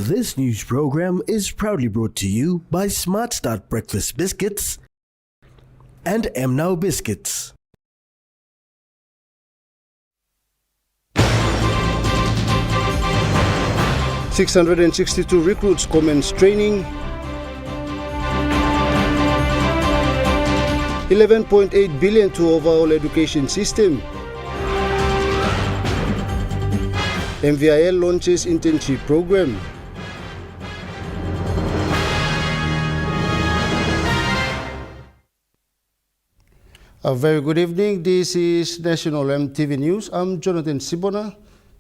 This news program is proudly brought to you by Smart Start Breakfast Biscuits and Now Biscuits. $662 recruits commence training. $11.8 billion to overall education system. MVIL launches internship program. A very good evening. This is National MTV News. I'm Jonathan Sibona.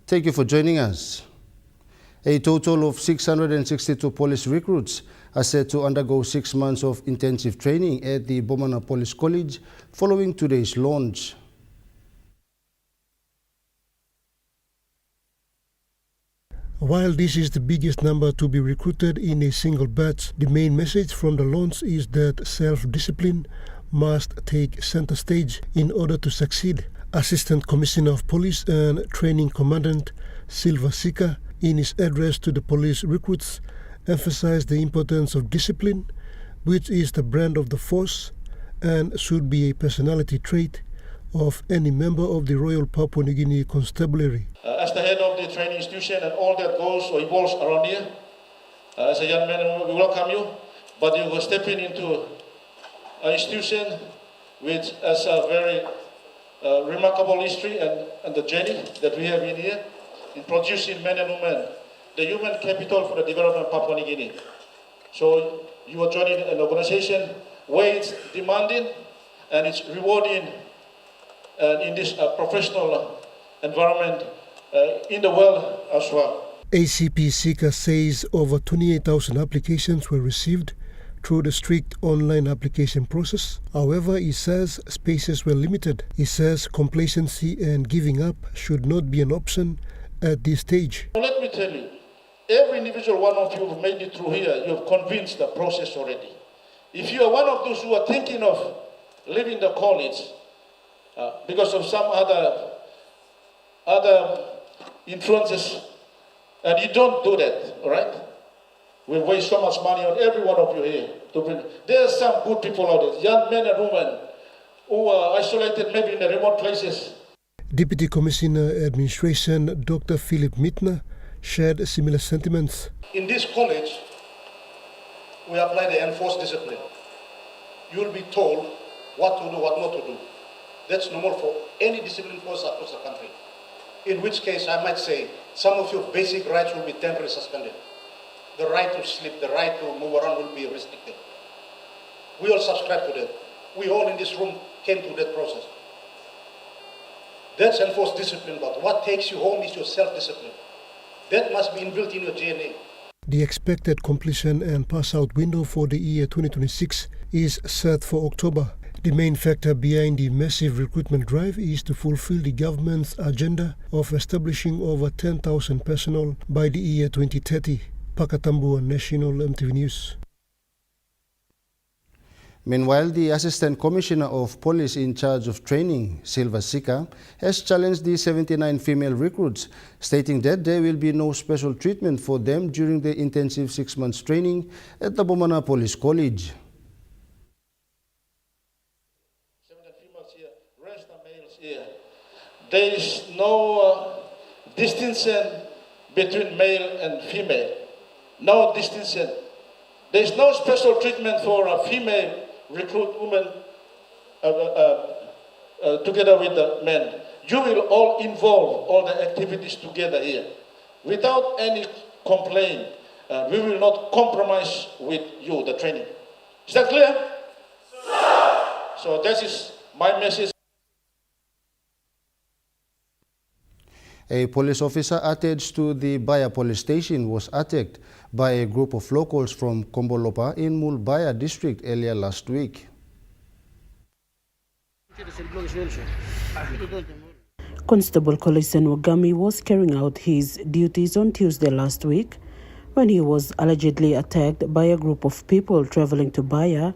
Thank you for joining us. A total of 662 police recruits are set to undergo 6 months of intensive training at the Bomana Police College following today's launch. While this is the biggest number to be recruited in a single batch, the main message from the launch is that self-discipline must take center stage in order to succeed. Assistant Commissioner of Police and Training Commandant Silva Sika, in his address to the police recruits, emphasized the importance of discipline, which is the brand of the force and should be a personality trait of any member of the Royal Papua New Guinea Constabulary. As the head of the training institution and all that goes or evolves around here, as a young man, we welcome you, but you will step into an institution which has a very remarkable history and the journey that we have in here in producing men and women, the human capital for the development of Papua New Guinea. So you are joining an organization where it's demanding and it's rewarding in this professional environment in the world as well. ACP Sika says over 28,000 applications were received through the strict online application process. However, he says spaces were limited. He says complacency and giving up should not be an option at this stage. Let me tell you, every individual one of you who made it through here, you have convinced the process already. If you are one of those who are thinking of leaving the college because of some other influences, and you don't do that, all right? We waste so much money on every one of you here. There are some good people out there, young men and women who are isolated maybe in the remote places. Deputy Commissioner Administration Dr. Philip Mitner shared similar sentiments. In this college, we apply the enforced discipline. You will be told what to do, what not to do. That's normal for any discipline force across the country. In which case, I might say, some of your basic rights will be temporarily suspended. The right to sleep, the right to move around will be restricted. We all subscribe to that. We all in this room came through that process. That's enforced discipline, but what takes you home is your self-discipline. That must be inbuilt in your DNA. The expected completion and pass-out window for the year 2026 is set for October. The main factor behind the massive recruitment drive is to fulfill the government's agenda of establishing over 10,000 personnel by the year 2030. Pakatambu, National MTV News. Meanwhile, the Assistant Commissioner of Police in charge of training, Silva Sika, has challenged the 79 female recruits, stating that there will be no special treatment for them during the intensive 6 months training at the Bomana Police College. 7 females here, rest are males here. There is no distinction between male and female. No distinction. There is no special treatment for a female recruit woman together with the men. You will all involve all the activities together here. Without any complaint, we will not compromise with you, the training. Is that clear? Sir. So this is my message. A police officer attached to the Baya police station was attacked by a group of locals from Kombolopa in Mulbaya district earlier last week. Constable Kolisen Wagami was carrying out his duties on Tuesday last week when he was allegedly attacked by a group of people traveling to Baya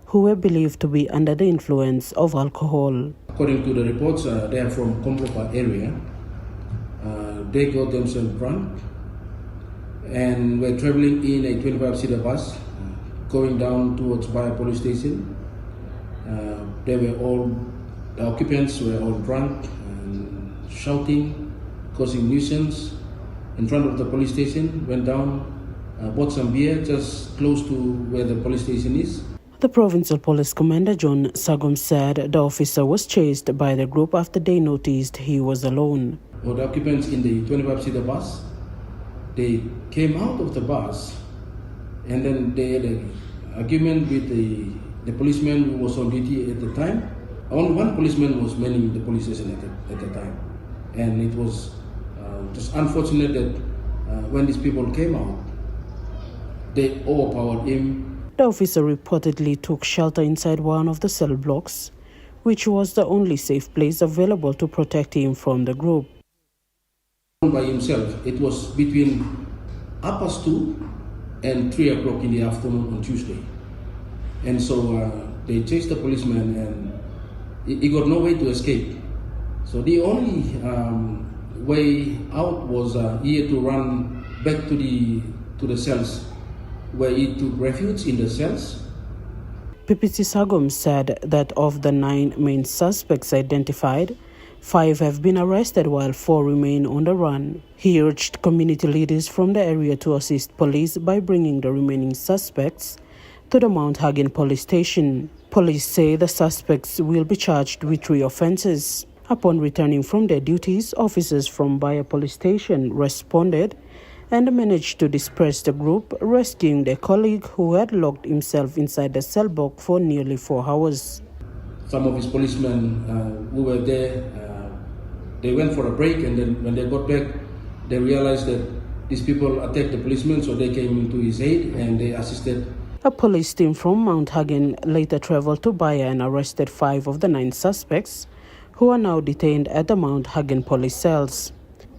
who were believed to be under the influence of alcohol. According to the reports, they are from Kombolopa area. They got themselves drunk and we're traveling in a 25-seater bus going down towards Bayer police station. The occupants were all drunk and shouting, causing nuisance in front of the police station. Went down, bought some beer just close to where the police station is. The Provincial Police Commander John Sagum said the officer was chased by the group after they noticed he was alone. Well, the occupants in the 25-seater bus, they came out of the bus and then they had an argument with the policeman who was on duty at the time. Only one policeman was manning the police station at the time. And it was just unfortunate that when these people came out, they overpowered him. The officer reportedly took shelter inside one of the cell blocks, which was the only safe place available to protect him from the group. By himself, it was between 2:30 and 3 o'clock in the afternoon on Tuesday. And so they chased the policeman and he got no way to escape. So the only way out was he had to run back to the cells, where he took refuge in the cells. PPC Sagum said that of the 9 main suspects identified, 5 have been arrested while 4 remain on the run. He urged community leaders from the area to assist police by bringing the remaining suspects to the Mount Hagen police station. Police say the suspects will be charged with 3 offences. Upon returning from their duties, officers from Bayer police station responded and managed to disperse the group, rescuing their colleague who had locked himself inside the cell block for nearly 4 hours. Some of his policemen who were there, they went for a break, and then when they got back, they realized that these people attacked the policemen, so they came into his aid and they assisted. A police team from Mount Hagen later traveled to Bayer and arrested 5 of the 9 suspects, who are now detained at the Mount Hagen police cells.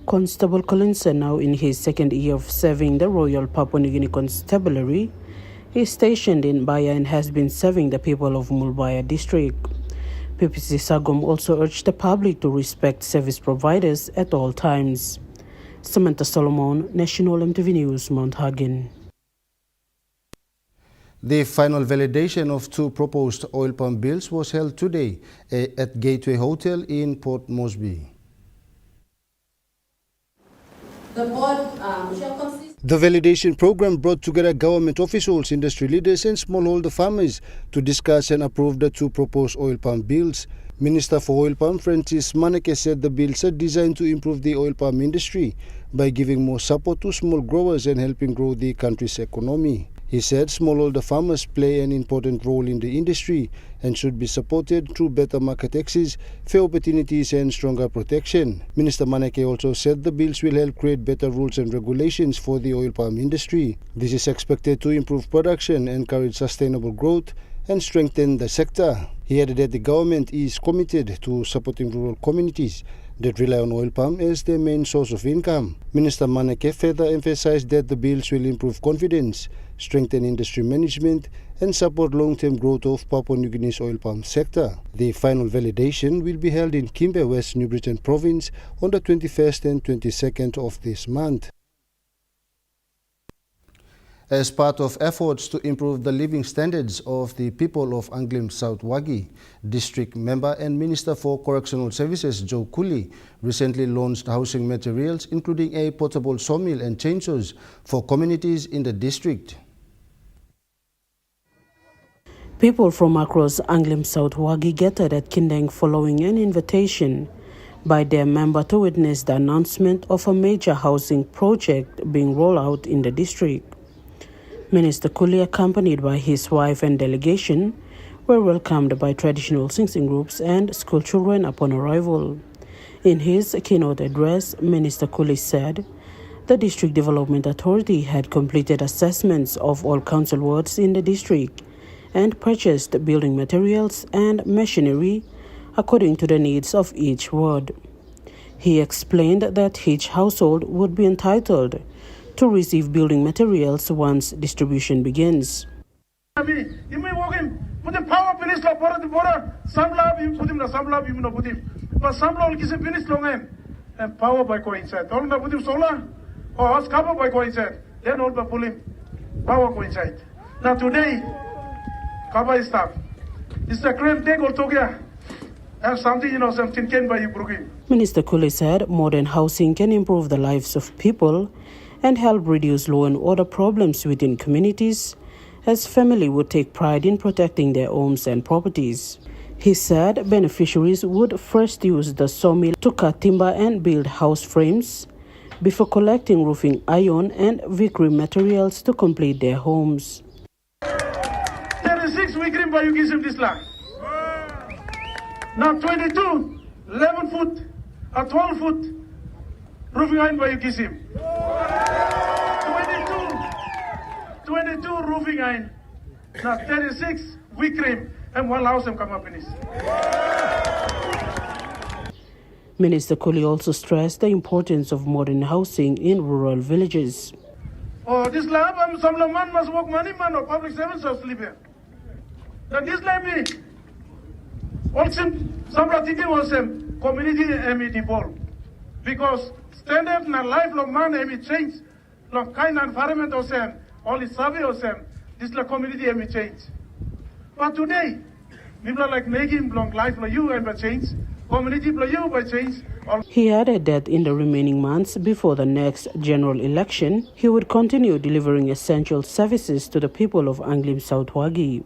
Constable Collinson, now in his 2nd year of serving the Royal Papua New Guinea Constabulary, is stationed in Bayer and has been serving the people of Mulbaya district. PPC Sagum also urged the public to respect service providers at all times. Samantha Solomon, National MTV News, Mount Hagen. The final validation of 2 proposed oil palm bills was held today at Gateway Hotel in Port Moresby. The board shall consist. The validation program brought together government officials, industry leaders and smallholder farmers to discuss and approve the 2 proposed oil palm bills. Minister for Oil Palm Francis Maneke said the bills are designed to improve the oil palm industry by giving more support to small growers and helping grow the country's economy. He said smallholder farmers play an important role in the industry and should be supported through better market access, fair opportunities and stronger protection. Minister Maneke also said the bills will help create better rules and regulations for the oil palm industry. This is expected to improve production, encourage sustainable growth and strengthen the sector. He added that the government is committed to supporting rural communities that rely on oil palm as their main source of income. Minister Maneke further emphasized that the bills will improve confidence, strengthen industry management and support long-term growth of Papua New Guinea's oil palm sector. The final validation will be held in Kimbe, West New Britain Province on the 21st and 22nd of this month. As part of efforts to improve the living standards of the people of Anglim South Wagi, District Member and Minister for Correctional Services Joe Cooley recently launched housing materials including a portable sawmill and chainsaws for communities in the district. People from across Anglim South Wagi gathered at Kindang following an invitation by their member to witness the announcement of a major housing project being rolled out in the district. Minister Cooley, accompanied by his wife and delegation, were welcomed by traditional singing groups and school children upon arrival. In his keynote address, Minister Cooley said the District Development Authority had completed assessments of all council wards in the district and purchased building materials and machinery according to the needs of each ward. He explained that each household would be entitled to receive building materials once distribution begins. then all the police power coincide. Now today, Kaba staff, it's a crime take all together. Have something, something can buy you broken. Minister Kule said modern housing can improve the lives of people and help reduce law and order problems within communities, as family would take pride in protecting their homes and properties. He said beneficiaries would first use the sawmill to cut timber and build house frames before collecting roofing iron and vicrim materials to complete their homes. 36 vicrim by you give this land. Now 22, 11 foot, or 12 foot roofing iron by you give him. 22 roofing iron. Now 36 vicrim and one house and come up in this. Minister Kuli also stressed the importance of modern housing in rural villages. Oh, this lab, some man must work money, man, or public servants or sleep here. Now this lab, also, some thinking was community involved. Because standard and lifelong man change, long kind of environment or same, only survey or same, this la community change. But today, people are like making long life for you and by change, community for you by change. He added that in the remaining months before the next general election, he would continue delivering essential services to the people of Anglim South Wagi.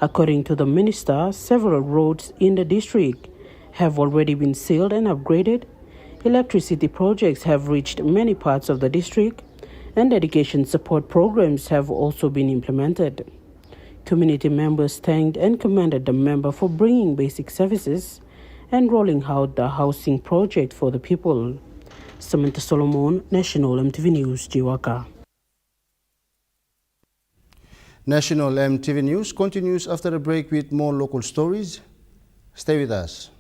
According to the minister, several roads in the district have already been sealed and upgraded. Electricity projects have reached many parts of the district, and education support programs have also been implemented. Community members thanked and commended the member for bringing basic services and rolling out the housing project for the people. Samantha Solomon, National MTV News, Jiwaka. National MTV News continues after a break with more local stories. Stay with us.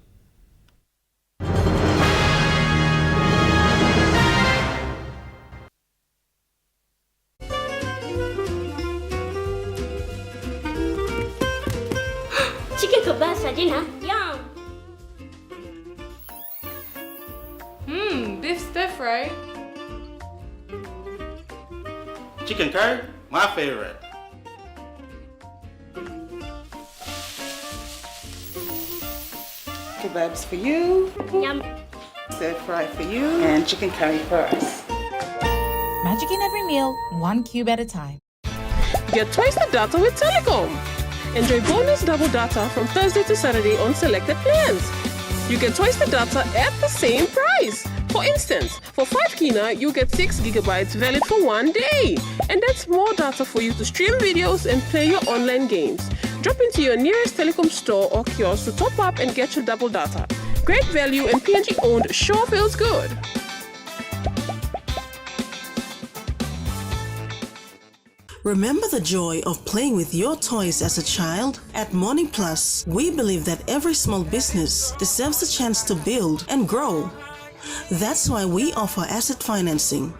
Chicken kebab saja nak? Yum! Beef stir fry. Chicken curry, my favorite. Kebabs for you, Yum! stir fry for you, and chicken curry for us. Magic in every meal, one cube at a time. Get twice the data with Telecom. Enjoy bonus double data from Thursday to Saturday on selected plans. You get twice the data at the same price. For instance, for 5 kina, you get 6 gigabytes valid for 1 day. And that's more data for you to stream videos and play your online games. Drop into your nearest Telecom store or kiosk to top up and get your double data. Great value and PNG owned sure feels good. Remember the joy of playing with your toys as a child? At Morning Plus, we believe that every small business deserves a chance to build and grow. That's why we offer asset financing.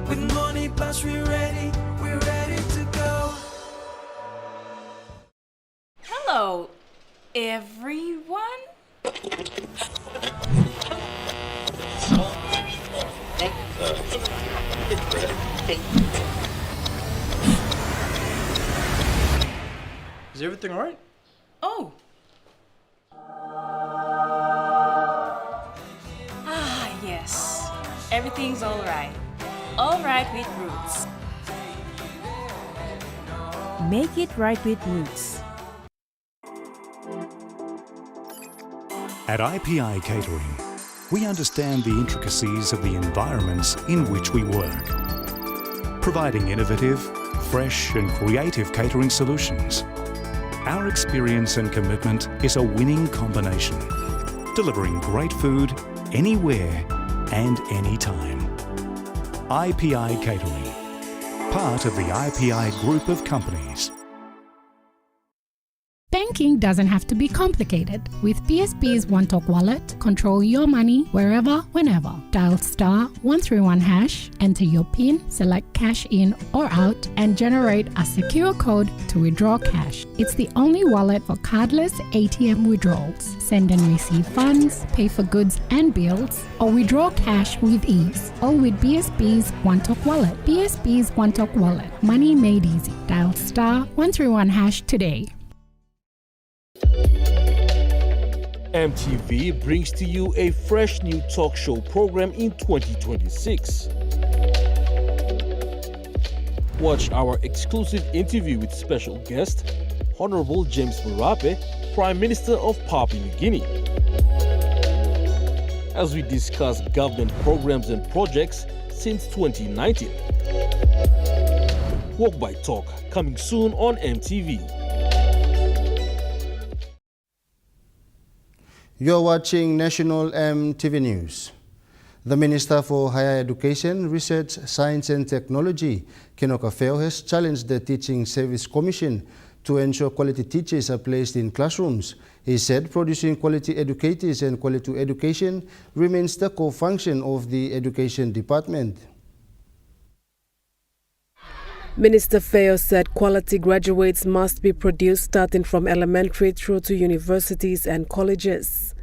With Morning Plus, we're ready to go. Hello, everyone. Is everything all right? Oh. Yes. Everything's all right. All right with Roots. Make it right with Roots. At IPI Catering, we understand the intricacies of the environments in which we work, providing innovative, fresh and creative catering solutions. Our experience and commitment is a winning combination, delivering great food anywhere and anytime. IPI Catering, part of the IPI group of companies. Bank banking doesn't have to be complicated. With PSP's OneTalk wallet, control your money wherever, whenever. Dial *131#, enter your PIN, select cash in or out, and generate a secure code to withdraw cash. It's the only wallet for cardless ATM withdrawals. Send and receive funds, pay for goods and bills, or withdraw cash with ease. All with PSP's OneTalk wallet. PSP's OneTalk wallet. Money made easy. Dial *131# today. MTV brings to you a fresh new talk show program in 2026. Watch our exclusive interview with special guest, Honorable James Marape, Prime Minister of Papua New Guinea, as we discuss government programs and projects since 2019. Walk by Talk, coming soon on MTV. You're watching National MTV News. The Minister for Higher Education, Research, Science and Technology, Kenoka Feo, has challenged the Teaching Service Commission to ensure quality teachers are placed in classrooms. He said producing quality educators and quality education remains the core function of the Education Department. Minister Feo said quality graduates must be produced starting from elementary through to universities and colleges.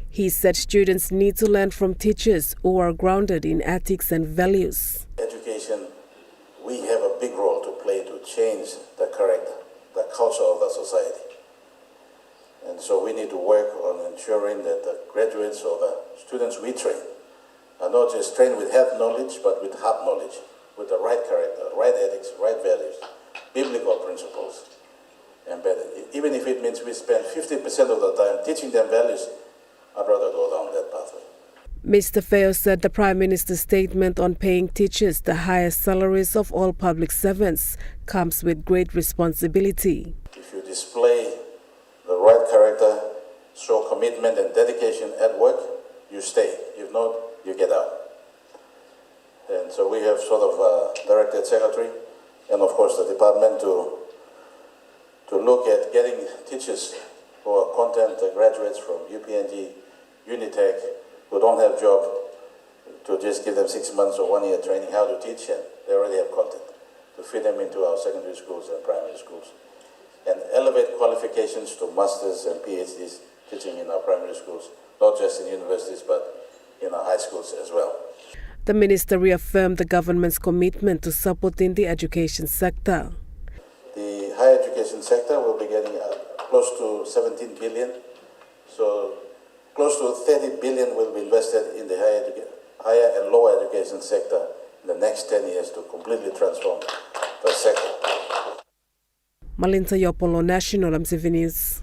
He said students need to learn from teachers who are grounded in ethics and values. Education, we have a big role to play to change the character, the culture of the society. And so we need to work on ensuring that the graduates or the students we train are not just trained with head knowledge, but with heart knowledge, with the right character, right ethics, right values, biblical principles embedded. Even if it means we spend 50% of the time teaching them values, I'd rather go down that pathway. Mr. Feo said the Prime Minister's statement on paying teachers the highest salaries of all public servants comes with great responsibility. If you display the right character, show commitment and dedication at work, you stay. If not, you get out. And so we have sort of directed Secretary and of course the department to look at getting teachers who are content graduates from UPNG, Unitech, who don't have job, to just give them 6 months or 1 year training how to teach, and they already have content, to feed them into our secondary schools and primary schools. And elevate qualifications to masters and PhDs teaching in our primary schools, not just in universities, but in our high schools as well. The minister reaffirmed the government's commitment to supporting the education sector. The higher education sector will be getting close to 17 billion. So close to 30 billion will be invested in the higher and lower education sector in the next 10 years to completely transform the sector. Malinta Yopolo, National MTV News.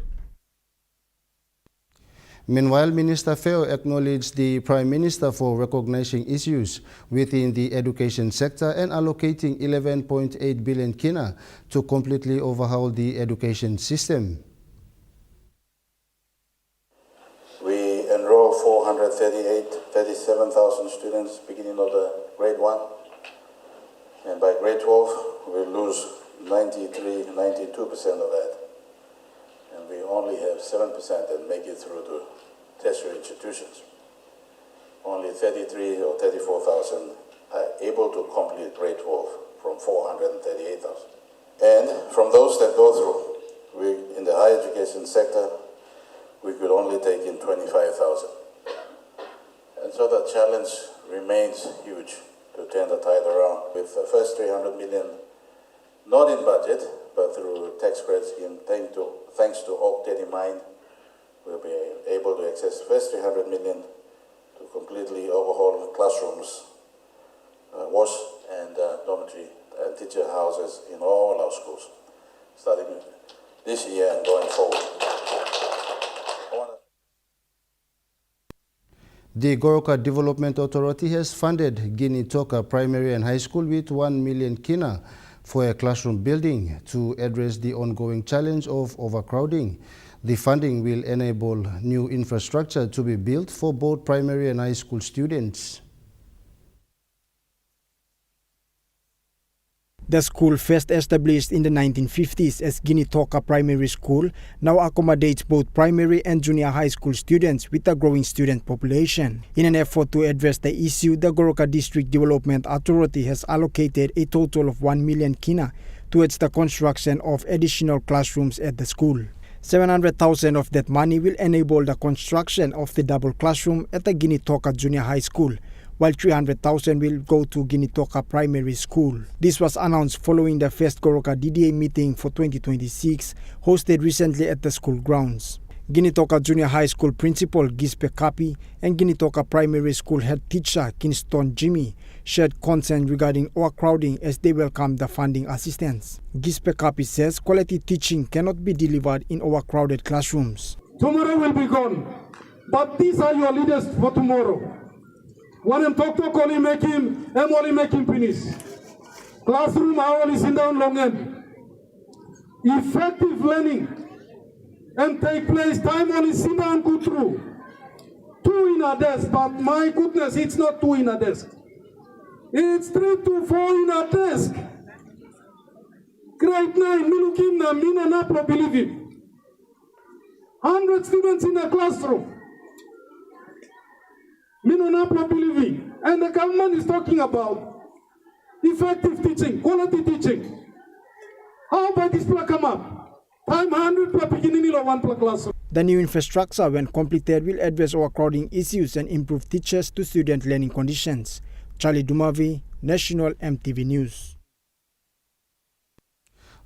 Meanwhile, Minister Feo acknowledged the Prime Minister for recognizing issues within the education sector and allocating 11.8 billion kina to completely overhaul the education system. We enroll 37,000 students beginning of the grade 1. And by grade 12, we lose 92% of that. And we only have 7% that make it through to tertiary institutions. Only 33 or 34,000 are able to complete grade 12 from 438,000. And from those that go through, in the higher education sector, we could only take in 25,000. And so the challenge remains huge to turn the tide around with the first 300 million, not in budget, but through tax credit scheme, thanks to Oak Daddy Mine, we'll be able to access first 300 million to completely overhaul classrooms, wash and dormitory and teacher houses in all our schools, starting this year and going forward. The Goroka Development Authority has funded Guinea Toka Primary and High School with 1 million kina for a classroom building to address the ongoing challenge of overcrowding. The funding will enable new infrastructure to be built for both primary and high school students. The school, first established in the 1950s as Ginitoka Primary School, now accommodates both primary and junior high school students with a growing student population. In an effort to address the issue, the Goroka District Development Authority has allocated a total of 1 million kina towards the construction of additional classrooms at the school. 700,000 of that money will enable the construction of the double classroom at the Ginitoka Junior High School, while 300,000 will go to Ginitoka Primary School. This was announced following the first Goroka DDA meeting for 2026, hosted recently at the school grounds. Ginitoka Junior High School Principal Gispe Kapi and Ginitoka Primary School Head Teacher Kingston Jimmy shared concern regarding overcrowding as they welcome the funding assistance. Gispe Kapi says quality teaching cannot be delivered in overcrowded classrooms. Tomorrow will be gone, but these are your leaders for tomorrow. When I'm talk only make him, I'm only making finish. Classroom, I only sit down long end. Effective learning and take place, time only sit down, go through. 2 in a desk, but my goodness, it's not 2 in a desk. It's 3 to 4 in a desk. Grade 9, Minukim na Mina Napla believe it. 100 students in a classroom. Believing, and the government is talking about effective teaching, quality teaching. How about this plug come up? Time 100 per beginning of 1 per classroom. The new infrastructure, when completed, will address overcrowding issues and improve teachers to student learning conditions. Charlie Dumavi, National MTV News.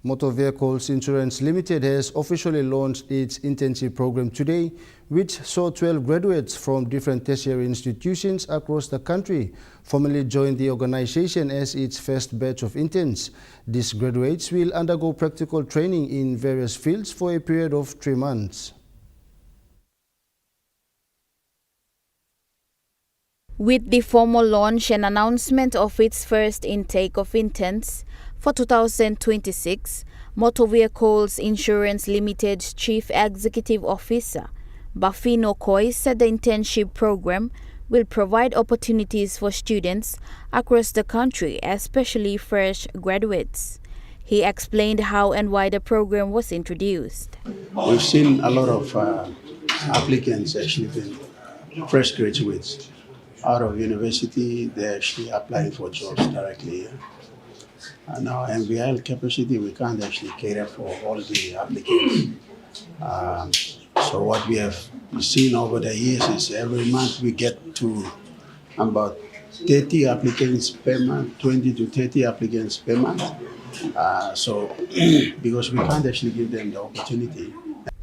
Motor Vehicles Insurance Limited has officially launched its internship program today, which saw 12 graduates from different tertiary institutions across the country formally join the organization as its first batch of interns. These graduates will undergo practical training in various fields for a period of 3 months. With the formal launch and announcement of its first intake of interns for 2026, Motor Vehicles Insurance Limited's Chief Executive Officer, Bafino Koi, said the internship program will provide opportunities for students across the country, especially fresh graduates. He explained how and why the program was introduced. We've seen a lot of applicants actually being fresh graduates out of university. They're actually applying for jobs directly. And our MVIL capacity, we can't actually cater for all the applicants. So what we have seen over the years is every month we get to about 30 applicants per month, 20 to 30 applicants per month. Because we can't actually give them the opportunity.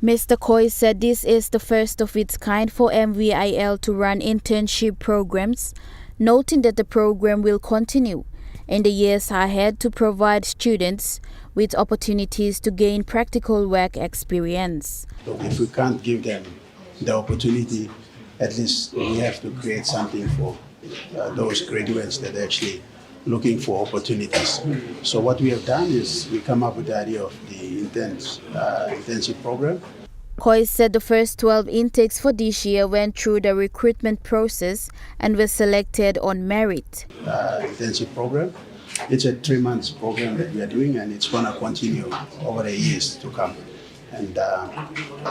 Mr. Koi said this is the first of its kind for MVIL to run internship programs, noting that the program will continue in the years ahead to provide students with opportunities to gain practical work experience. So if we can't give them the opportunity, at least we have to create something for those graduates that are actually looking for opportunities. So what we have done is we come up with the idea of the internship program. Koi said the first 12 intakes for this year went through the recruitment process and were selected on merit. Internship program. It's a 3 months program that we are doing, and it's going to continue over the years to come. And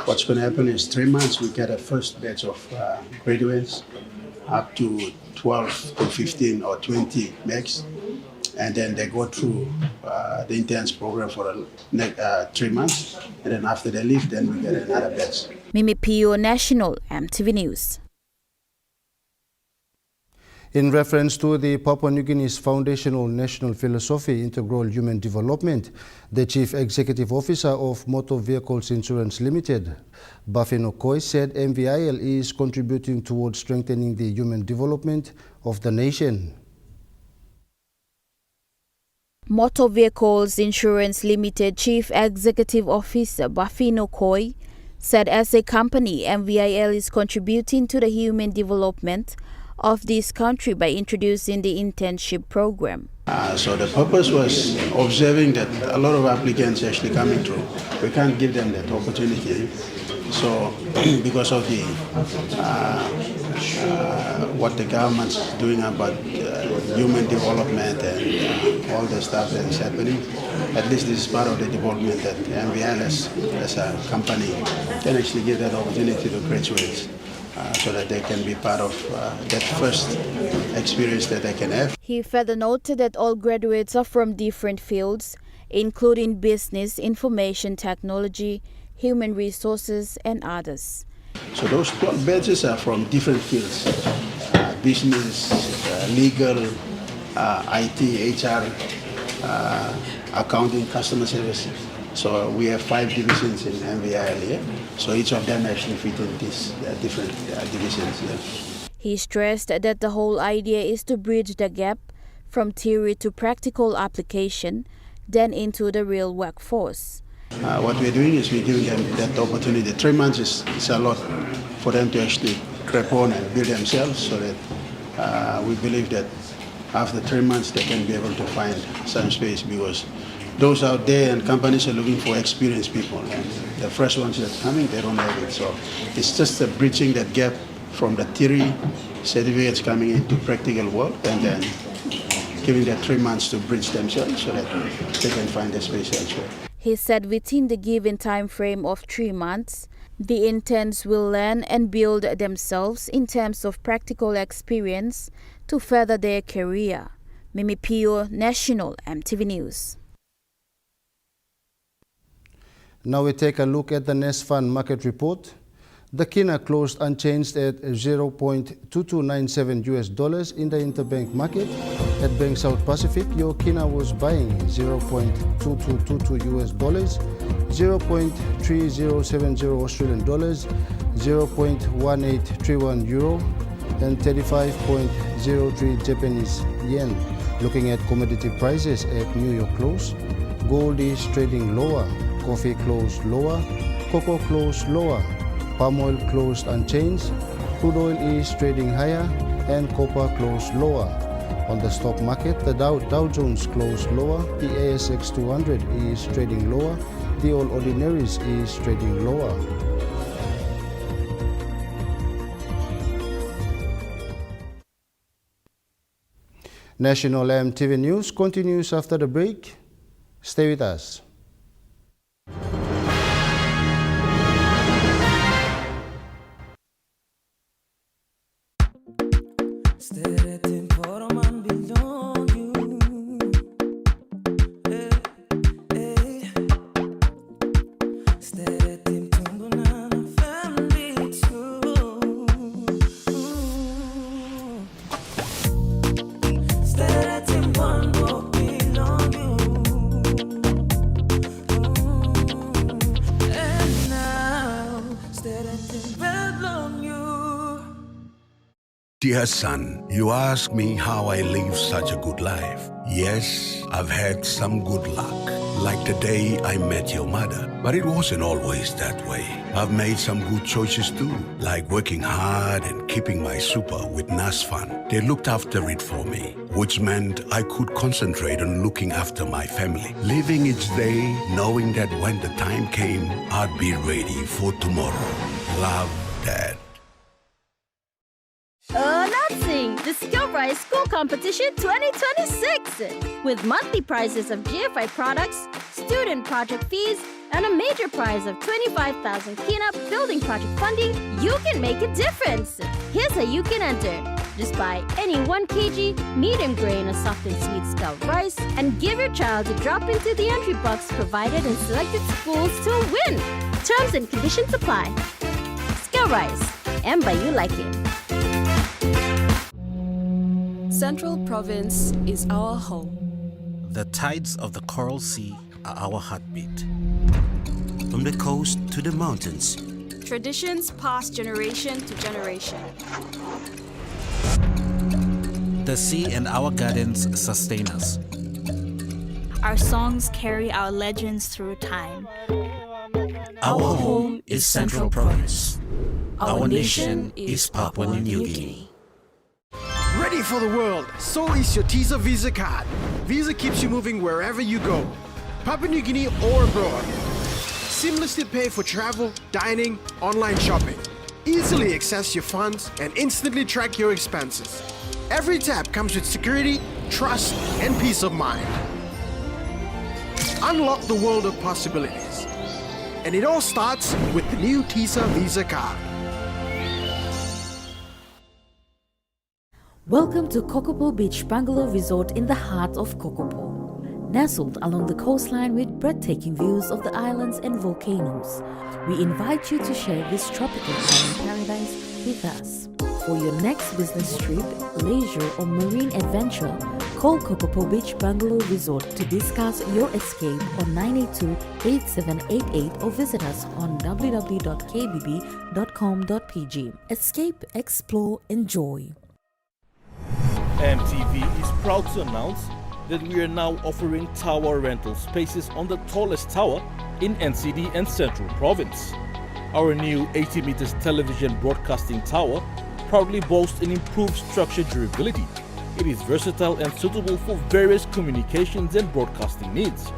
what's going to happen is 3 months we get a first batch of graduates up to 12 to 15 or 20 max, and then they go through the intense program for the next 3 months, and then after they leave, then we get another batch. Mimi Pio, National MTV News. In reference to the Papua New Guinea's foundational national philosophy, integral human development, the Chief Executive Officer of Motor Vehicles Insurance Limited, Bafino Koi, said MVIL is contributing towards strengthening the human development of the nation. Motor Vehicles Insurance Limited Chief Executive Officer Bafino Koi said as a company, MVIL is contributing to the human development of this country by introducing the internship program. So the purpose was observing that a lot of applicants actually coming through. We can't give them that opportunity. So because of the what the government's doing about human development and all the stuff that is happening. At least this is part of the development that MVIL as a company can actually give that opportunity to graduates so that they can be part of that first experience that they can have. He further noted that all graduates are from different fields, including business, information technology, human resources, and others. So those 12 batches are from different fields, business, legal, IT, HR, accounting, customer service. So we have 5 divisions in MVIL here. So each of them actually fit in these different divisions here. He stressed that the whole idea is to bridge the gap from theory to practical application, then into the real workforce. What we're doing is we're giving them that opportunity. 3 months is a lot for them to actually grab on and build themselves, so that we believe that after 3 months they can be able to find some space, because those out there and companies are looking for experienced people, and the fresh ones that are coming, they don't have it. So it's just bridging that gap from the theory certificates coming into practical work, and then giving them 3 months to bridge themselves so that they can find a space elsewhere. He said within the given time frame of 3 months, the interns will learn and build themselves in terms of practical experience to further their career. Mimi Pio, National MTV News. Now we take a look at the Nest Fund market report. The kina closed unchanged at $0.2297 US in the interbank market. At Bank South Pacific, your kina was buying $0.2222 US, $0.3070 Australian dollars, 0.1831 euro, and 35.03 Japanese yen. Looking at commodity prices at New York close, gold is trading lower, coffee closed lower, cocoa closed lower, palm oil closed unchanged, crude oil is trading higher, and copper closed lower. On the stock market, the Dow Jones closed lower, the ASX 200 is trading lower, the All Ordinaries is trading lower. National MTV News continues after the break. Stay with us. Dear son, you ask me how I live such a good life. Yes, I've had some good luck, like the day I met your mother. But it wasn't always that way. I've made some good choices too, like working hard and keeping my super with NASFAN. They looked after it for me, which meant I could concentrate on looking after my family. Living each day, knowing that when the time came, I'd be ready for tomorrow. Love, Dad. Announcing the SkillRise School Competition 2026! With monthly prizes of GFI products, student project fees, and a major prize of 25,000 Kina building project funding, you can make a difference! Here's how you can enter. Just buy any 1 kg medium grain or soft and sweet Scout rice and give your child a drop into the entry box provided in selected schools to win! Terms and conditions apply. SkillRise, and by you like it. Central Province is our home. The tides of the Coral Sea are our heartbeat. From the coast to the mountains, Traditions pass generation to generation. the sea and our gardens sustain us. Our songs carry our legends through time. Our home is Central Province. Our nation is Papua New Guinea. Ready for the world, so is your Teaser Visa card. Visa keeps you moving wherever you go, Papua New Guinea or abroad. Seamlessly pay for travel, dining, online shopping. easily access your funds and instantly track your expenses. Every tap comes with security, trust, and peace of mind. Unlock the world of possibilities. And it all starts with the new TISA Visa card. Welcome to Kokopo Beach Bungalow Resort in the heart of Kokopo. Nestled along the coastline with breathtaking views of the islands and volcanoes, we invite you to share this tropical island paradise with us. For your next business trip, leisure or marine adventure, call Kokopo Beach Bungalow Resort to discuss your escape on 982-8788 or visit us on www.kbb.com.pg. Escape, explore, enjoy. MTV is proud to announce that we are now offering tower rental spaces on the tallest tower in NCD and Central Province. Our new 80 meters television broadcasting tower proudly boasts an improved structure durability. It is versatile and suitable for various communications and broadcasting needs.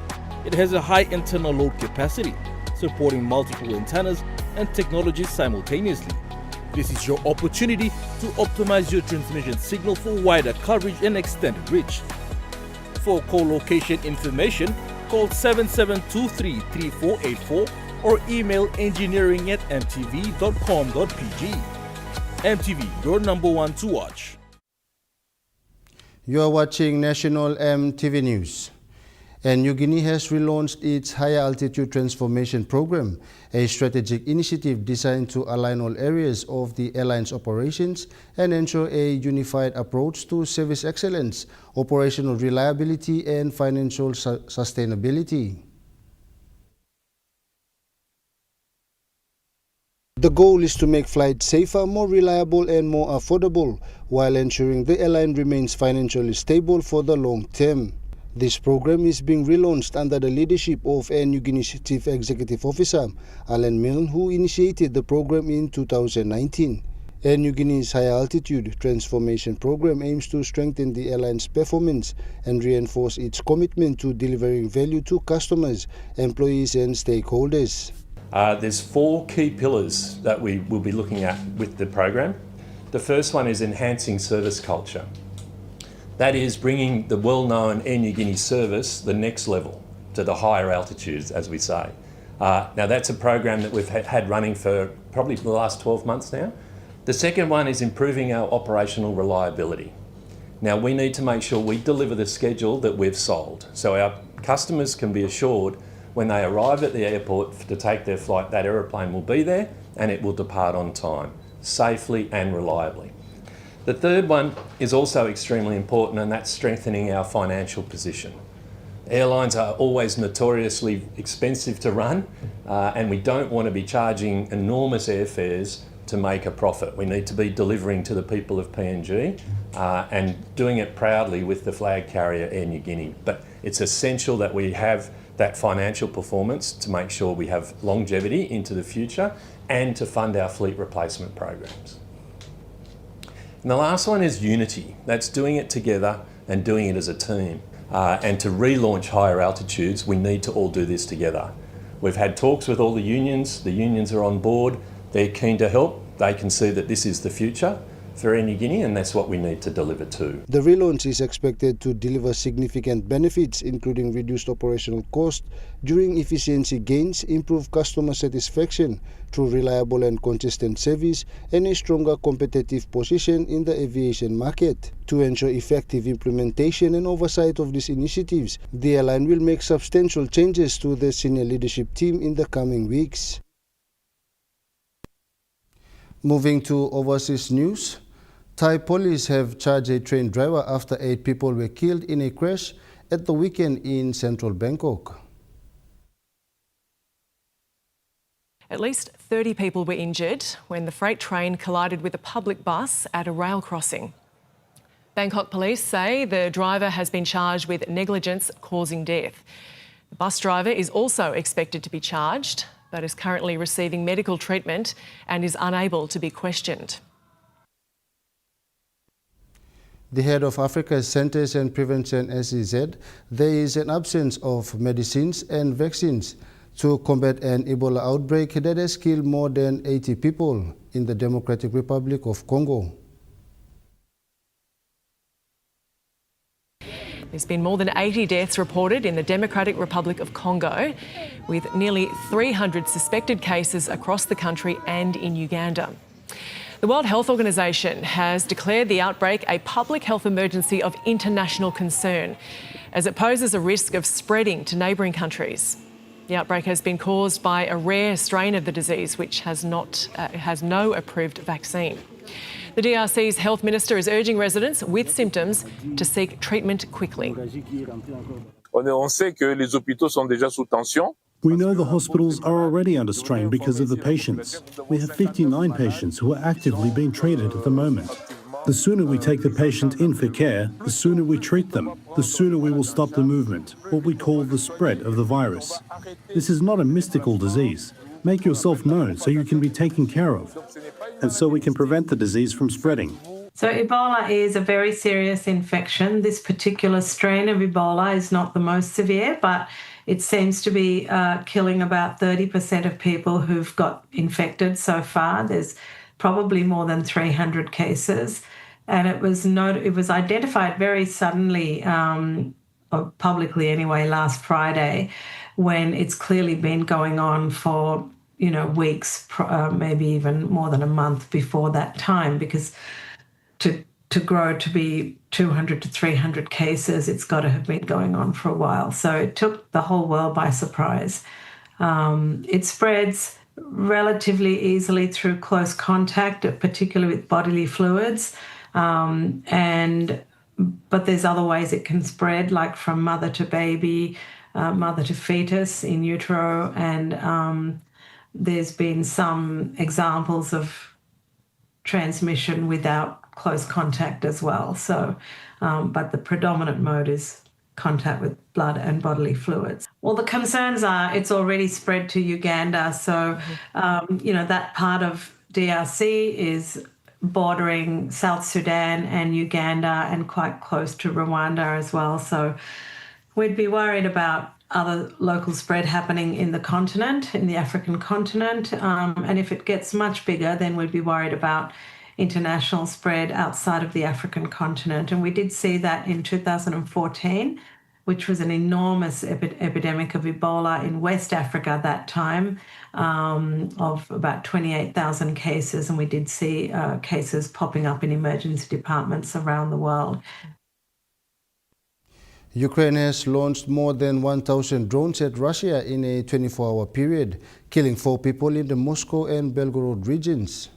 It has a high internal load capacity, supporting multiple antennas and technologies simultaneously. This is your opportunity to optimize your transmission signal for wider coverage and extended reach. For co-location information, call 7723-3484 or email engineering@mtv.com.pg. MTV, your number one to watch. You are watching National MTV News. And New Guinea has relaunched its Higher Altitude Transformation Program, a strategic initiative designed to align all areas of the airline's operations and ensure a unified approach to service excellence, operational reliability, and financial sustainability. The goal is to make flights safer, more reliable, and more affordable, while ensuring the airline remains financially stable for the long term. This program is being relaunched under the leadership of Air New Guinea's Chief Executive Officer, Alan Milne, who initiated the program in 2019. Air New Guinea's High Altitude Transformation Program aims to strengthen the airline's performance and reinforce its commitment to delivering value to customers, employees, and stakeholders. There's 4 key pillars that we will be looking at with the program. The first one is enhancing service culture. That is bringing the well-known Air New Guinea service the next level, to the higher altitudes, as we say. Now that's a program that we've had running for probably the last 12 months now. The second one is improving our operational reliability. Now we need to make sure we deliver the schedule that we've sold, so our customers can be assured when they arrive at the airport to take their flight, that aeroplane will be there and it will depart on time, safely and reliably. The third one is also extremely important, and that's strengthening our financial position. Airlines are always notoriously expensive to run, and we don't want to be charging enormous airfares to make a profit. We need to be delivering to the people of PNG and doing it proudly with the flag carrier Air New Guinea. But it's essential that we have that financial performance to make sure we have longevity into the future and to fund our fleet replacement programs. And the last one is unity. That's doing it together and doing it as a team. And to relaunch higher altitudes, we need to all do this together. We've had talks with all the unions are on board, they're keen to help, they can see that this is the future for Air New Guinea, and that's what we need to deliver to. The relaunch is expected to deliver significant benefits, including reduced operational costs during efficiency gains, improved customer satisfaction through reliable and consistent service, and a stronger competitive position in the aviation market. To ensure effective implementation and oversight of these initiatives, the airline will make substantial changes to the senior leadership team in the coming weeks. Moving to overseas news, Thai police have charged a train driver after 8 people were killed in a crash at the weekend in central Bangkok. At least 30 people were injured when the freight train collided with a public bus at a rail crossing. Bangkok police say the driver has been charged with negligence causing death. The bus driver is also expected to be charged, but is currently receiving medical treatment and is unable to be questioned. The head of Africa's Centers and Prevention SEZ, there is an absence of medicines and vaccines to combat an Ebola outbreak that has killed more than 80 people in the Democratic Republic of Congo. There's been more than 80 deaths reported in the Democratic Republic of Congo, with nearly 300 suspected cases across the country and in Uganda. The World Health Organization has declared the outbreak a public health emergency of international concern, as it poses a risk of spreading to neighbouring countries. The outbreak has been caused by a rare strain of the disease, which has no approved vaccine. The DRC's health minister is urging residents with symptoms to seek treatment quickly. On sait que les hôpitaux sont déjà sous tension. We know the hospitals are already under strain because of the patients. We have 59 patients who are actively being treated at the moment. The sooner we take the patient in for care, the sooner we treat them, the sooner we will stop the movement, what we call the spread of the virus. This is not a mystical disease. Make yourself known so you can be taken care of, and so we can prevent the disease from spreading. So Ebola is a very serious infection. This particular strain of Ebola is not the most severe, but it seems to be killing about 30% of people who've got infected so far. There's probably more than 300 cases. And it was identified very suddenly, or publicly anyway, last Friday, when it's clearly been going on for, weeks, maybe even more than a month before that time, because to grow to be 200 to 300 cases, it's got to have been going on for a while. So it took the whole world by surprise. It spreads relatively easily through close contact, particularly with bodily fluids. But there's other ways it can spread, like from mother to baby, mother to fetus in utero. And there's been some examples of transmission without close contact as well. So, but the predominant mode is contact with blood and bodily fluids. Well, the concerns are it's already spread to Uganda. So, that part of DRC is bordering South Sudan and Uganda and quite close to Rwanda as well. So we'd be worried about other local spread happening in the continent, in the African continent. And if it gets much bigger, then we'd be worried about international spread outside of the African continent. And we did see that in 2014, which was an enormous epidemic of Ebola in West Africa that time, of about 28,000 cases. And we did see cases popping up in emergency departments around the world. Ukraine has launched more than 1,000 drones at Russia in a 24-hour period, killing 4 people in the Moscow and Belgorod regions.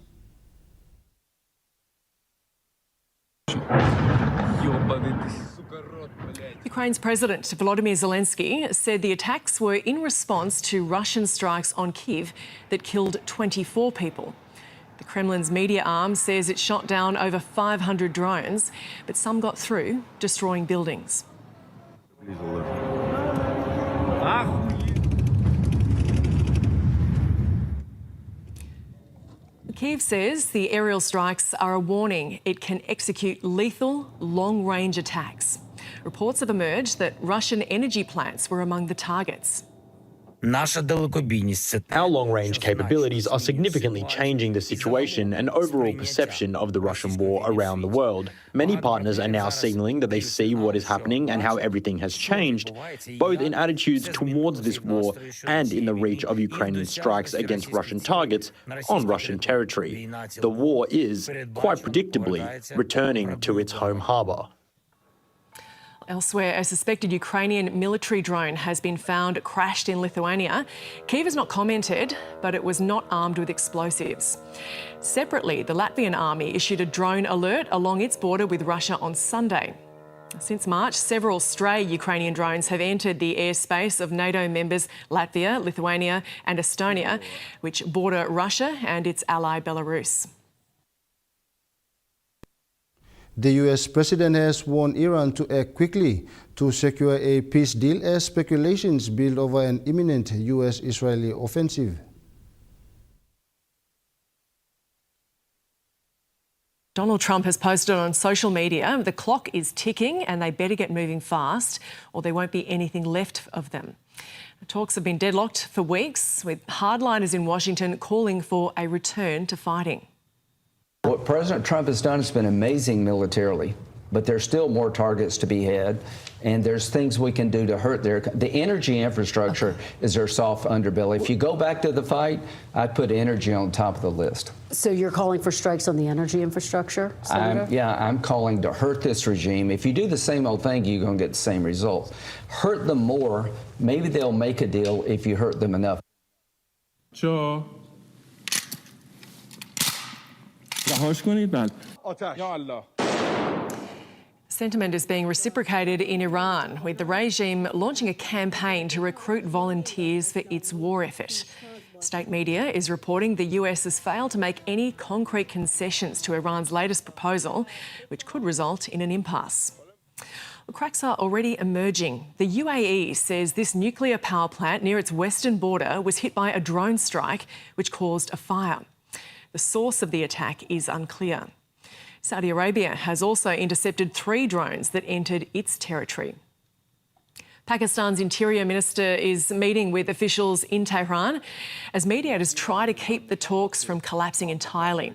Ukraine's President Volodymyr Zelensky said the attacks were in response to Russian strikes on Kyiv that killed 24 people. The Kremlin's media arm says it shot down over 500 drones, but some got through, destroying buildings. Kyiv says the aerial strikes are a warning it can execute lethal, long-range attacks. Reports have emerged that Russian energy plants were among the targets. Our long-range capabilities are significantly changing the situation and overall perception of the Russian war around the world. Many partners are now signalling that they see what is happening and how everything has changed, both in attitudes towards this war and in the reach of Ukrainian strikes against Russian targets on Russian territory. The war is, quite predictably, returning to its home harbour. Elsewhere, a suspected Ukrainian military drone has been found crashed in Lithuania. Kyiv has not commented, but it was not armed with explosives. Separately, the Latvian army issued a drone alert along its border with Russia on Sunday. Since March, several stray Ukrainian drones have entered the airspace of NATO members Latvia, Lithuania and Estonia, which border Russia and its ally Belarus. The US president has warned Iran to act quickly to secure a peace deal as speculations build over an imminent US-Israeli offensive. Donald Trump has posted on social media, the clock is ticking and they better get moving fast or there won't be anything left of them. The talks have been deadlocked for weeks, with hardliners in Washington calling for a return to fighting. What President Trump has done has been amazing militarily, but there's still more targets to be had, and there's things we can do to hurt the energy infrastructure is their soft underbelly. If you go back to the fight, I'd put energy on top of the list. So you're calling for strikes on the energy infrastructure, Senator? I'm calling to hurt this regime. If you do the same old thing, you're going to get the same result. Hurt them more, maybe they'll make a deal if you hurt them enough. Sure. Sentiment is being reciprocated in Iran, with the regime launching a campaign to recruit volunteers for its war effort. State media is reporting the US has failed to make any concrete concessions to Iran's latest proposal, which could result in an impasse. The cracks are already emerging. The UAE says this nuclear power plant near its western border was hit by a drone strike, which caused a fire. The source of the attack is unclear. Saudi Arabia has also intercepted 3 drones that entered its territory. Pakistan's Interior Minister is meeting with officials in Tehran as mediators try to keep the talks from collapsing entirely.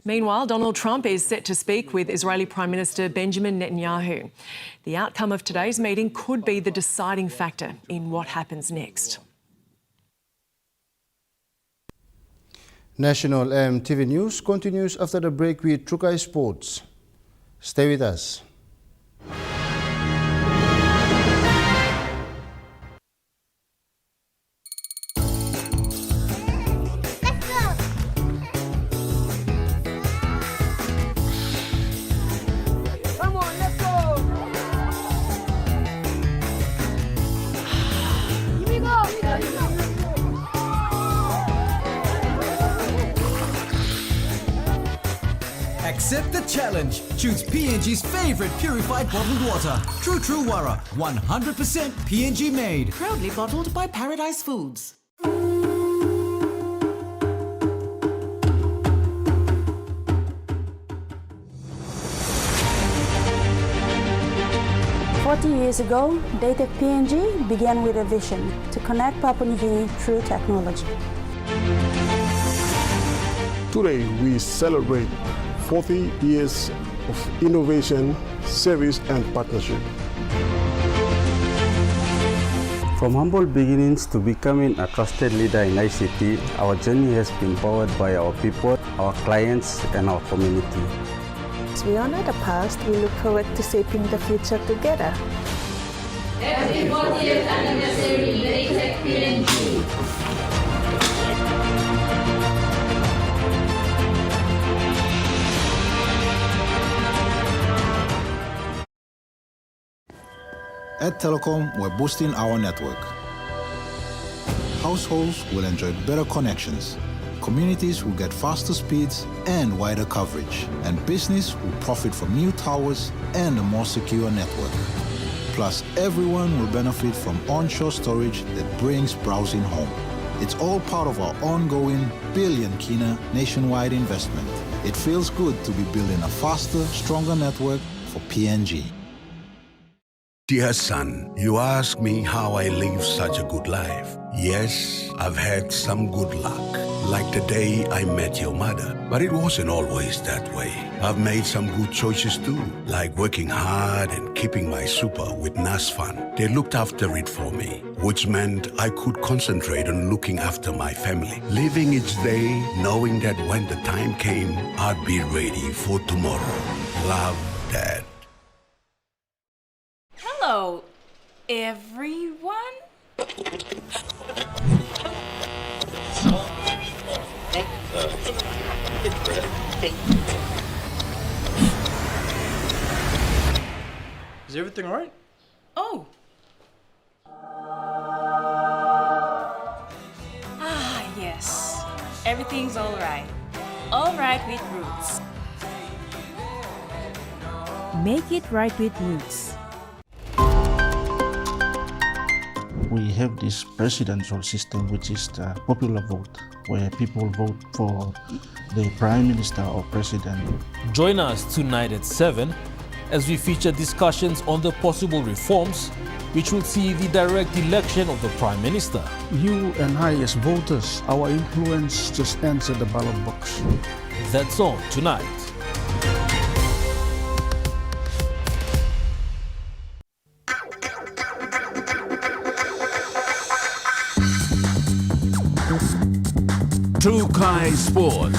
Meanwhile, Donald Trump is set to speak with Israeli Prime Minister Benjamin Netanyahu. The outcome of today's meeting could be the deciding factor in what happens next. National EMTV News continues after the break with Trukai Sports. Stay with us. Accept the challenge. Choose PNG's favorite purified bottled water. True Wara, 100% PNG made. Proudly bottled by Paradise Foods. 40 years ago, Datek PNG began with a vision to connect Papua New Guinea through technology. Today, we celebrate 40 years of innovation, service, and partnership. From humble beginnings to becoming a trusted leader in ICT, our journey has been powered by our people, our clients, and our community. As we honor the past, we look forward to shaping the future together. Happy 40th anniversary, Datek PNG. At Telecom, we're boosting our network. Households will enjoy better connections. Communities will get faster speeds and wider coverage. And business will profit from new towers and a more secure network. Plus, everyone will benefit from onshore storage that brings browsing home. It's all part of our ongoing billion kina nationwide investment. It feels good to be building a faster, stronger network for PNG. Dear son, you ask me how I live such a good life. Yes, I've had some good luck, like the day I met your mother. But it wasn't always that way. I've made some good choices too, like working hard and keeping my super with NASFAN. They looked after it for me, which meant I could concentrate on looking after my family, living each day knowing that when the time came, I'd be ready for tomorrow. Love, Dad. Hello, everyone. Is everything all right? Oh. Yes. Everything's all right. All right with Roots. Make it right with Roots. we have this presidential system, which is the popular vote, where people vote for the Prime Minister or President. Join us tonight at 7 as we feature discussions on the possible reforms which will see the direct election of the Prime Minister. You and I as voters, our influence just ends at the ballot box. That's all tonight. Trukai Sports.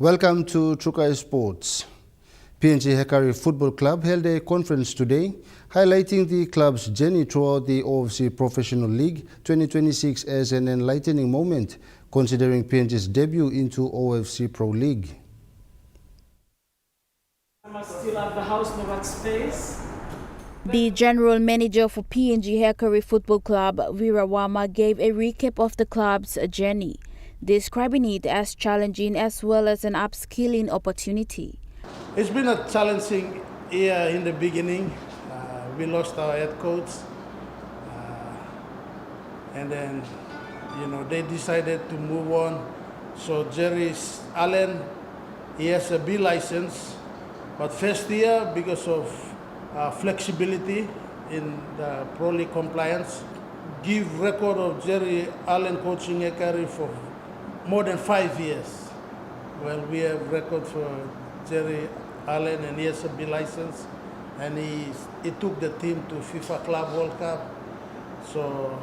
Welcome to Trukai Sports. PNG Hekari Football Club held a conference today highlighting the club's journey throughout the OFC Professional League 2026 as an enlightening moment, considering PNG's debut into OFC Pro League. Still at the house, no space. The general manager for PNG Hekari Football Club, Virawama, gave a recap of the club's journey, describing it as challenging as well as an upskilling opportunity. It's been a challenging year in the beginning. We lost our head coach, and then they decided to move on. So Jerry Allen, he has a B license, but first year, because of flexibility in the Pro League compliance, give record of Jerry Allen coaching Hekari for more than 5 years. Well, we have record for Jerry Allen, and he has a B license, and he took the team to FIFA Club World Cup. So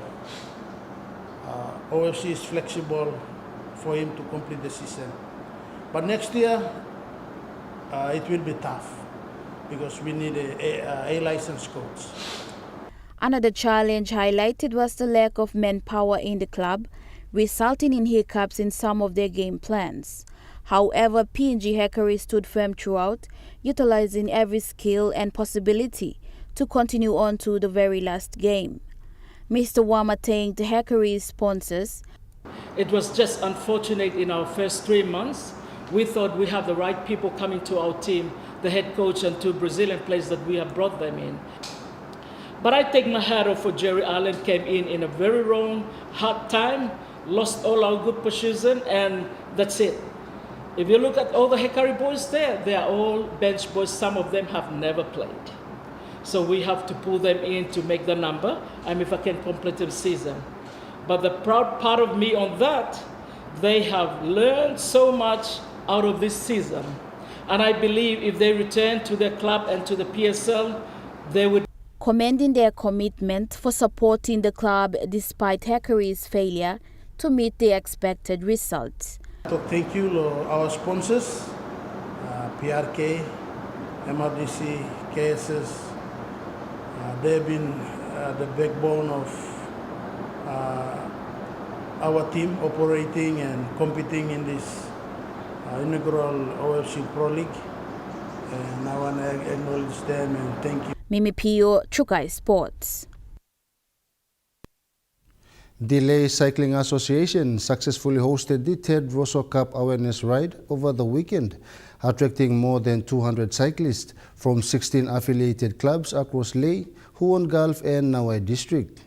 OFC is flexible for him to complete the season. But next year, it will be tough because we need a licensed coach. Another challenge highlighted was the lack of manpower in the club, resulting in hiccups in some of their game plans. However, PNG Hekari stood firm throughout, utilizing every skill and possibility to continue on to the very last game. Mr. Wama thanked the Hekari sponsors. It was just unfortunate in our first 3 months. We thought we have the right people coming to our team, the head coach and 2 Brazilian players that we have brought them in. But I take my hat off for Jerry Allen, came in a very wrong, hard time, lost all our good position, and that's it. If you look at all the Hekari boys there, they are all bench boys. Some of them have never played. So we have to pull them in to make the number, and if I can complete the season. But the proud part of me on that, they have learned so much out of this season. And I believe if they return to their club and to the PSL, they would. Commending their commitment for supporting the club despite Hekari's failure to meet the expected results. So thank you our sponsors, PRK, MRDC, KSS. They've been the backbone of our team operating and competing in this inaugural OFC Pro League. And I want to acknowledge them and thank you. Mimi Pio, Trukai Sports. The Lay Cycling Association successfully hosted the 3rd Rosso Cup Awareness Ride over the weekend, attracting more than 200 cyclists from 16 affiliated clubs across Lay, Huon Gulf and Nawai District.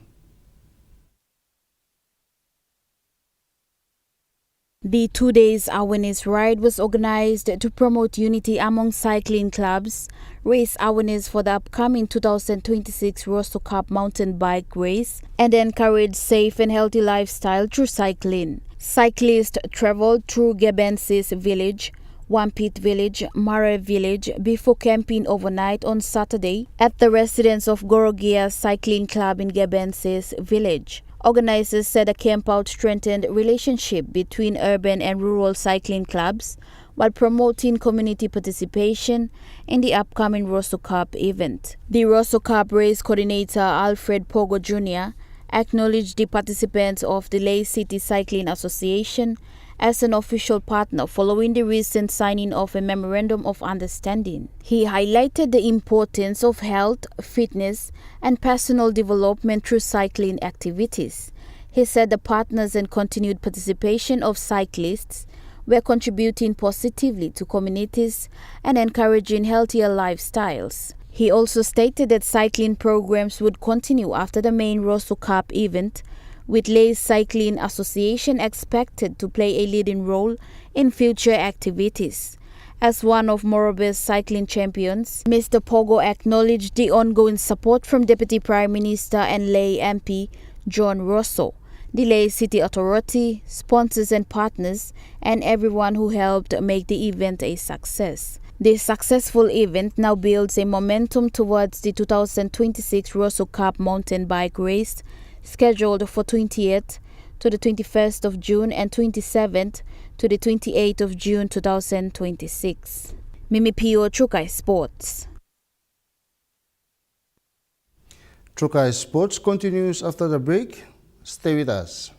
The 2 days awareness ride was organized to promote unity among cycling clubs, raise awareness for the upcoming 2026 Rosso Cup mountain bike race, and encourage safe and healthy lifestyle through cycling. Cyclists traveled through Gebensis village, Wampit village, Mare village before camping overnight on Saturday at the residence of Gorogia Cycling Club in Gebensis village. Organizers said the campout strengthened relationship between urban and rural cycling clubs while promoting community participation in the upcoming Rosso Cup event. The Rosso Cup race coordinator Alfred Pogo Jr. acknowledged the participants of the Lay City Cycling Association as an official partner following the recent signing of a Memorandum of Understanding. He highlighted the importance of health, fitness, and personal development through cycling activities. He said the partners and continued participation of cyclists were contributing positively to communities and encouraging healthier lifestyles. He also stated that cycling programs would continue after the main Rosso Cup event, with Lays Cycling Association expected to play a leading role in future activities. As one of Morobe's cycling champions, Mr. Pogo acknowledged the ongoing support from Deputy Prime Minister and Lay MP John Rosso, the Lay City Authority, sponsors and partners, and everyone who helped make the event a success. This successful event now builds a momentum towards the 2026 Rosso Cup mountain bike race, scheduled for 20th to the 21st of June and 27th to the 28th of June 2026. Mimi Pio, Trukai Sports. Trukai Sports continues after the break. Stay with us.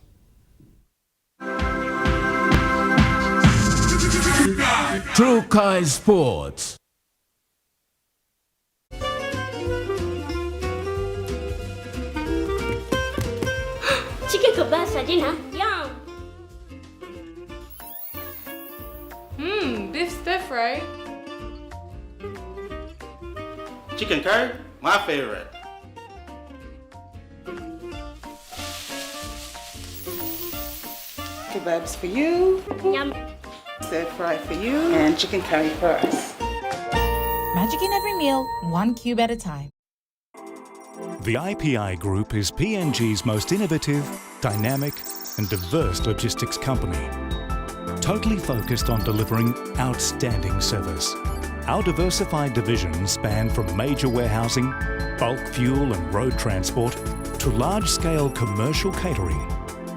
Trukai Sports. Chicken kebab saja nak? Yum. Beef stir fry. Chicken curry, my favorite. Kebabs for you. Yum. Stir fry for you. And chicken curry for us. Magic in every meal, one cube at a time. The IPI Group is PNG's most innovative, dynamic and diverse logistics company, totally focused on delivering outstanding service. Our diversified divisions span from major warehousing, bulk fuel and road transport to large-scale commercial catering.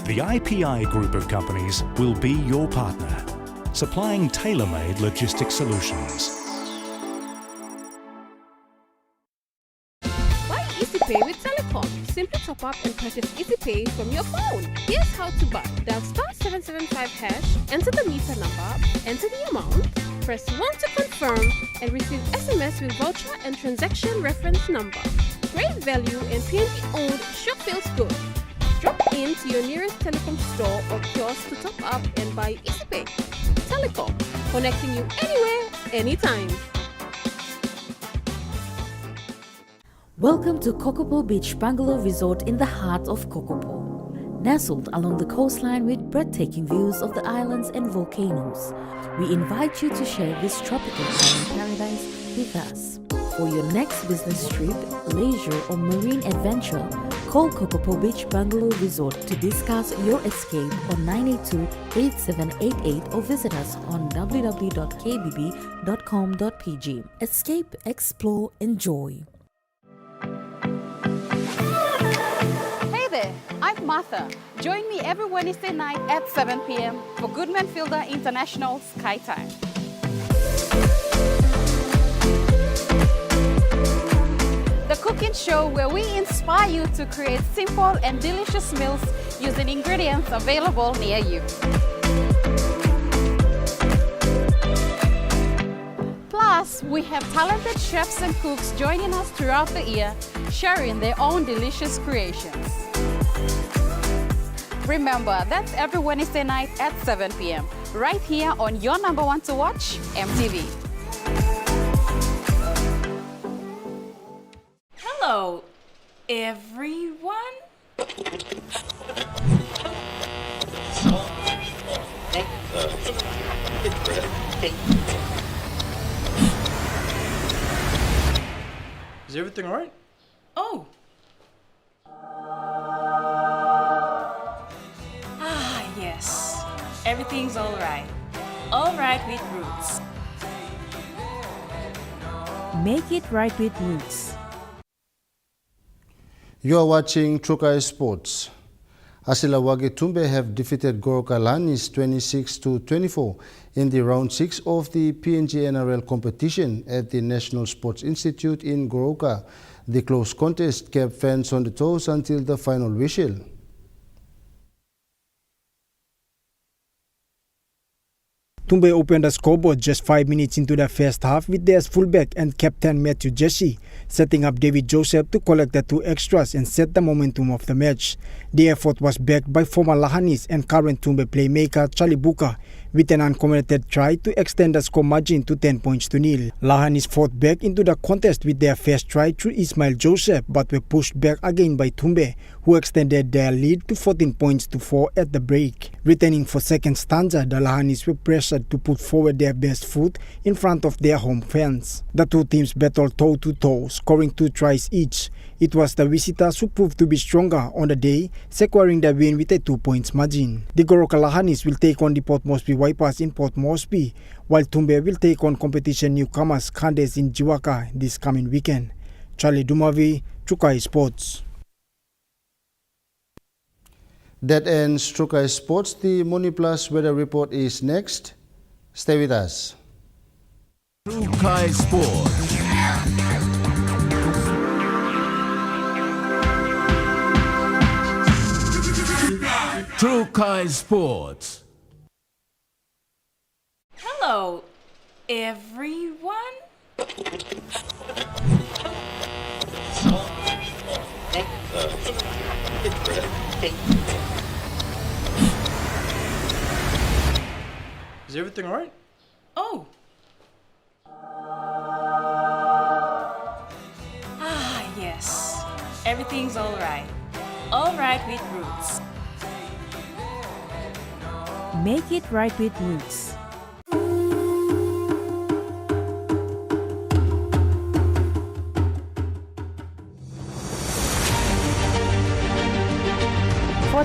The IPI Group of companies will be your partner, supplying tailor-made logistics solutions. EasyPay with Telecom. Simply top up and purchase EasyPay from your phone. Here's how to buy. Dial *775#, enter the meter number, enter the amount, press 1 to confirm, and receive SMS with voucher and transaction reference number. Great value and PNG-owned sure feels good. Drop in to your nearest Telecom store or kiosk to top up and buy EasyPay. Telecom, connecting you anywhere, anytime. Welcome to Kokopo Beach Bungalow Resort in the heart of Kokopo. Nestled along the coastline with breathtaking views of the islands and volcanoes, we invite you to share this tropical island paradise with us. For your next business trip, leisure or marine adventure, call Kokopo Beach Bungalow Resort to discuss your escape on 982-8788 or visit us on www.kbb.com.pg. Escape, explore, enjoy. Hey there, I'm Martha. Join me every Wednesday night at 7 p.m. for Goodman Fielder International Sky Time. The cooking show where we inspire you to create simple and delicious meals using ingredients available near you. Plus, we have talented chefs and cooks joining us throughout the year, sharing their own delicious creations. Remember, that's every Wednesday night at 7 p.m. right here on your number one to watch, MTV. Hello, everyone. Is everything all right? Oh. Yes. Everything's all right. All right with Roots. Make it right with Roots. You are watching Trukai Sports. Asilawagi Tumbe have defeated Goroka Lanis 26-24 in the round 6 of the PNG NRL competition at the National Sports Institute in Goroka. The close contest kept fans on the toes until the final whistle. Tumbe opened the scoreboard just 5 minutes into the first half with their fullback and captain Matthew Jesse setting up David Joseph to collect the 2 extras and set the momentum of the match. The effort was backed by former Lahanis and current Tumbe playmaker Charlie Buka with an uncommitted try to extend the score margin to 10 points to nil. Lahanis fought back into the contest with their first try through Ismail Joseph but were pushed back again by Tumbe, who extended their lead to 14 points to 4 at the break. Returning for second stanza, the Lahanis were pressured to put forward their best foot in front of their home fans. The two teams battled toe-to-toe, scoring 2 tries each. It was the visitors who proved to be stronger on the day, securing the win with a 2 points margin. The Goroka Lahanis will take on the Port Moresby Wipers in Port Moresby, while Tumbe will take on competition newcomers Kandes in Jiwaka this coming weekend. Charlie Dumavi, Trukai Sports. That ends Trukai Sports. The Money Plus weather report is next. Stay with us. Trukai Sports. Trukai Sports. Hello, everyone. Is everything alright? Oh. Yes. Everything's alright. Alright with Roots. Make it right with Roots.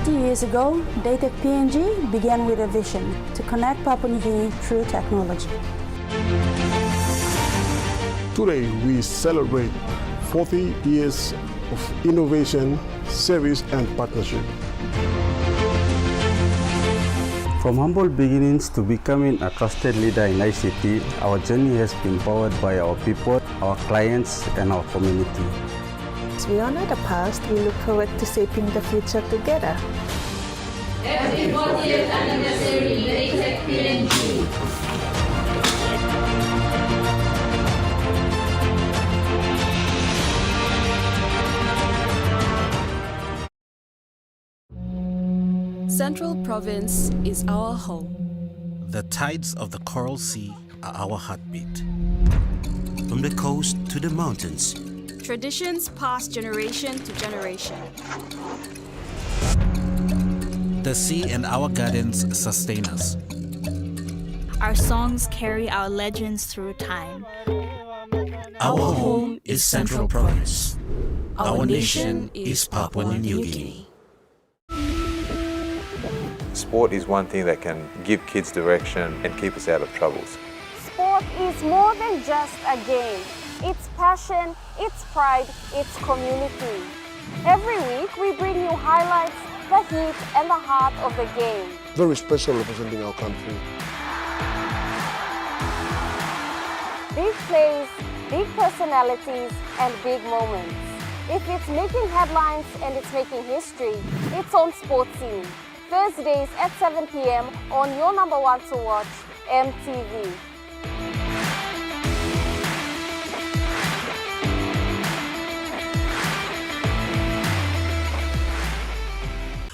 Years ago, Dated PNG began with a vision to connect Papua New Guinea through technology. Today, we celebrate 40 years of innovation, service, and partnership. From humble beginnings to becoming a trusted leader in ICT, our journey has been powered by our people, our clients, and our community. As we honor the past, we look forward to shaping the future together. Happy 40th anniversary, Dated PNG. Central Province is our home. The tides of the Coral Sea are our heartbeat. From the coast to the mountains, Traditions pass generation to generation. the sea and our gardens sustain us. Our songs carry our legends through time. Our home is Central Province. Our nation is Papua New Guinea. Sport is one thing that can give kids direction and keep us out of troubles. Sport is more than just a game. It's passion, it's pride, it's community. Every week we bring you highlights, the heat and the heart of the game. Very special representing our country. Big plays, big personalities and big moments. If it's making headlines and it's making history, it's on Sports Scene. Thursdays at 7 p.m. on your number one to watch, MTV.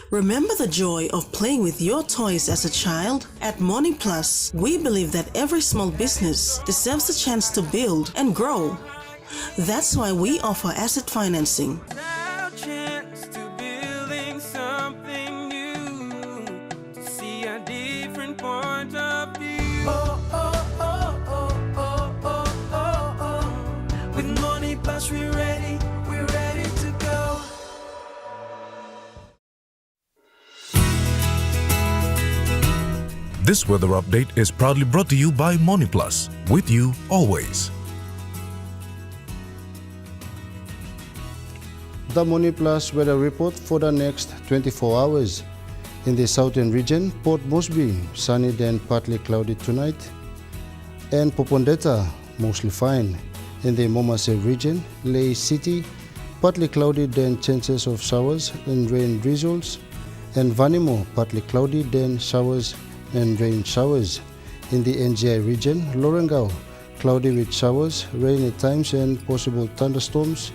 Remember the joy of playing with your toys as a child? At Money Plus, we believe that every small business deserves a chance to build and grow. That's why we offer asset financing. With Money Plus, we're ready to go. This weather update is proudly brought to you by Money Plus, with you always. The Money Plus weather report for the next 24 hours. In the southern region, Port Moresby, sunny then partly cloudy tonight, and Popondetta, mostly fine. In the Momase region, Lae City, partly cloudy then chances of showers and rain drizzles, and Vanimo, partly cloudy then showers and rain showers. In the NGI region, Lorengau, cloudy with showers, rain at times and possible thunderstorms.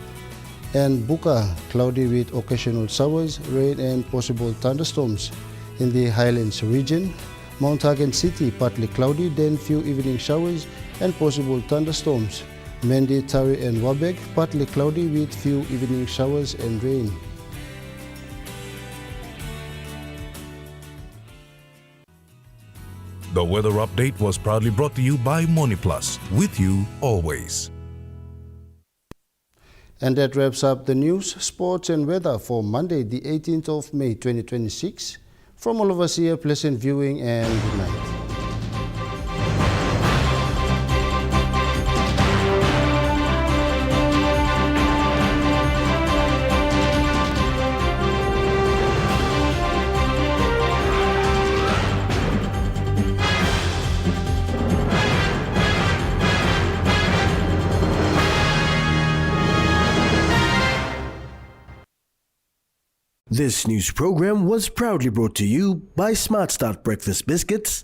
And Buka, cloudy with occasional showers, rain and possible thunderstorms. In the Highlands region, Mount Hagen City, partly cloudy, then few evening showers and possible thunderstorms. Mendi, Tari and Wabeg, partly cloudy with few evening showers and rain. The weather update was proudly brought to you by MoneyPlus, with you always. And that wraps up the news, sports and weather for Monday, the 18th of May 2026. From all of us here, pleasant viewing and good night. This news program was proudly brought to you by Smart Start Breakfast Biscuits